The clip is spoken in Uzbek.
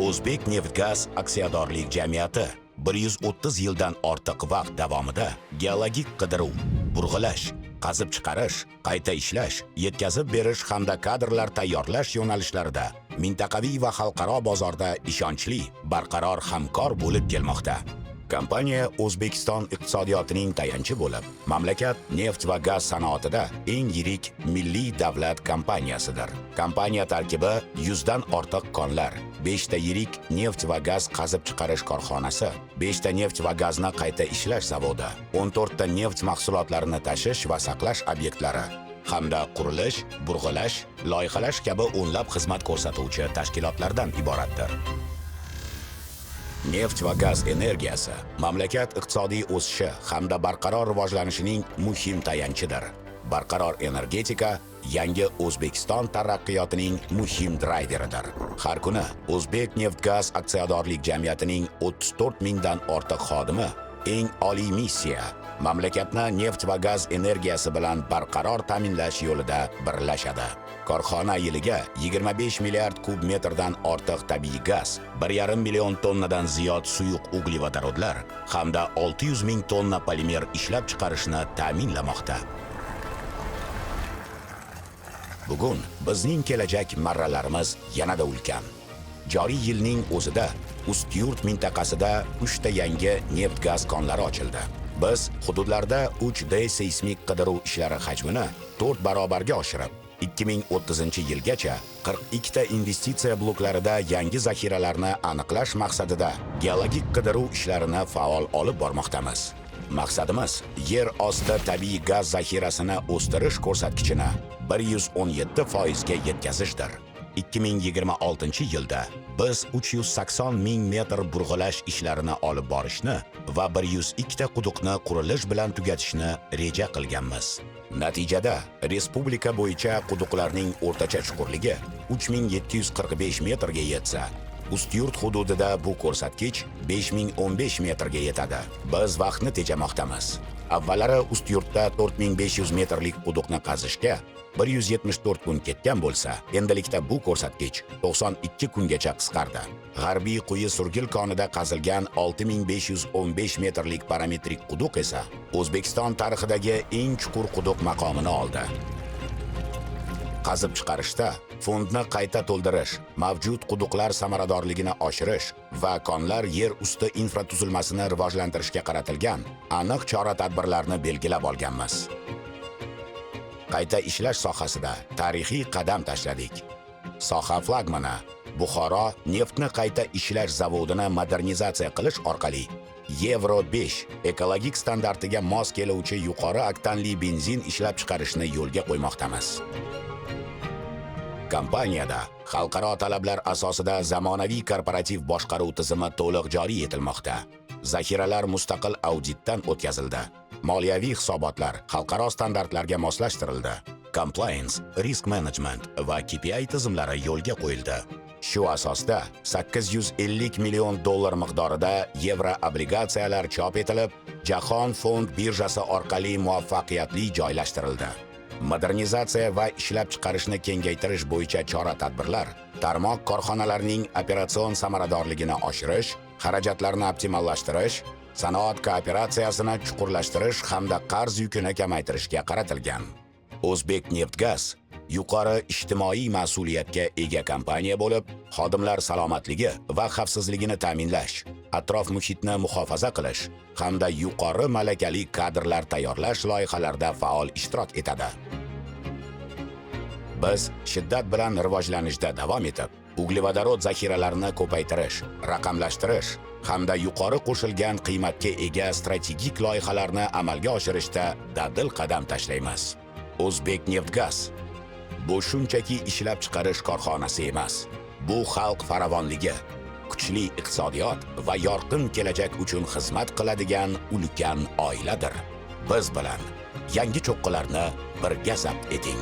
O'zbekneftgaz aksiyadorlik jamiyati 130 yildan ortiq vaqt davomida geologik qidiruv, burg'ilash, qazib chiqarish, qayta ishlash, yetkazib berish hamda kadrlar tayyorlash yo'nalishlarida mintaqaviy va xalqaro bozorda ishonchli, barqaror hamkor bo'lib kelmoqda. Kompaniya O'zbekiston iqtisodiyotining tayanchi bo'lib, mamlakat neft va gaz sanoatida eng yirik milliy davlat kompaniyasidir. Kompaniya tarkibi 100 dan ortiq konlar, 5 ta yirik neft va gaz qazib chiqarish korxonasi, 5 ta neft va gazni qayta ishlash zavodi, 14 ta neft mahsulotlarini tashish va saqlash obyektlari hamda qurilish, burg'ilash, loyihalash kabi o'nlab xizmat ko'rsatuvchi tashkilotlardan iboratdir. Neft va gaz energiyasi mamlakat iqtisodiy o'sishi hamda barqaror rivojlanishining muhim tayanchidir. Barqaror energetika yangi O'zbekiston taraqqiyotining muhim drayveridir. Har kuni O'zbekneftgaz aksiyadorlik jamiyatining 34 mingdan ortiq xodimi eng oliy missiya mamlakatni neft va gaz energiyasi bilan barqaror ta'minlash yo'lida birlashadi. Korxona yiliga 25 milliard kub metrdan ortiq tabiiy gaz, 1,5 million tonnadan ziyod suyuq uglevodorodlar hamda 600 ming tonna polimer ishlab chiqarishni ta'minlamoqda. Bugun bizning kelajak marralarimiz yanada ulkan. Joriy yilning o'zida Ustyurt mintaqasida 3 ta yangi neft-gaz konlari ochildi. Biz hududlarda 3D seysmik qidiruv ishlari hajmini 4 barobarga oshirib, 2030-yilgacha 42 ta investitsiya bloklarida yangi zaxiralarni aniqlash maqsadida geologik qidiruv ishlarini faol olib bormoqdamiz. Maqsadimiz yer osti tabiiy gaz zaxirasini o'stirish ko'rsatkichini 117% ga yetkazishdir. 2026-yilda biz 380 ming metr burg'ilash ishlarini olib borishni va 102 ta quduqni qurilish bilan tugatishni reja qilganmiz. Natijada respublika bo'yicha quduqlarning o'rtacha chuqurligi 3745 metrga yetsa, Ustyurt hududida bu ko'rsatkich 5015 metrga yetadi. Biz vaqtni tejamoqdamiz. Avvallari Ustyurtda 4500 metrlik quduqni qazishga 174 kun ketgan bo'lsa, endilikda bu ko'rsatkich 92 kungacha qisqardi. G'arbiy quyi surgil konida qazilgan 6515 metrlik parametrik quduq esa O'zbekiston tarixidagi eng chuqur quduq maqomini oldi. Qazib chiqarishda fondni qayta to'ldirish, mavjud quduqlar samaradorligini oshirish va konlar yer usti infratuzilmasini rivojlantirishga qaratilgan aniq chora-tadbirlarni belgilab olganmiz. Qayta ishlash sohasida tarixiy qadam tashladik. Soha flagmani Buxoro neftni qayta ishlash zavodini modernizatsiya qilish orqali Euro 5 ekologik standartiga mos keluvchi yuqori oktanli benzin ishlab chiqarishni yo'lga qo'ymoqdamiz. Kompaniyada xalqaro talablar asosida zamonaviy korporativ boshqaruv tizimi to'liq joriy etilmoqda. Zaxiralar mustaqil auditdan o'tkazildi. Moliyaviy hisobotlar xalqaro standartlarga moslashtirildi. Compliance, risk management va KPI tizimlari yo'lga qo'yildi. Shu asosda 850 million dollar miqdorida yevro obligatsiyalar chop etilib, Jahon fond birjasi orqali muvaffaqiyatli joylashtirildi. Modernizatsiya va ishlab chiqarishni kengaytirish bo'yicha chora-tadbirlar, tarmoq korxonalarining operatsion samaradorligini oshirish, xarajatlarni optimallashtirish, sanoat kooperatsiyasini chuqurlashtirish hamda qarz yukini kamaytirishga qaratilgan. O'zbekneftgaz yuqori ijtimoiy mas'uliyatga ega kompaniya bo'lib, xodimlar salomatligi va xavfsizligini ta'minlash, atrof muhitni muhofaza qilish hamda yuqori malakali kadrlar tayyorlash loyihalarida faol ishtirok etadi. Biz shiddat bilan rivojlanishda davom etib, uglevodorod zaxiralarini ko'paytirish, raqamlashtirish hamda yuqori qo'shilgan qiymatga ega strategik loyihalarni amalga oshirishda dadil qadam tashlaymiz. O'zbekneftgaz bu shunchaki ishlab chiqarish korxonasi emas. Bu xalq farovonligi, kuchli iqtisodiyot va yorqin kelajak uchun xizmat qiladigan ulkan oiladir. Biz bilan yangi cho'qqilarni birga zabt eting.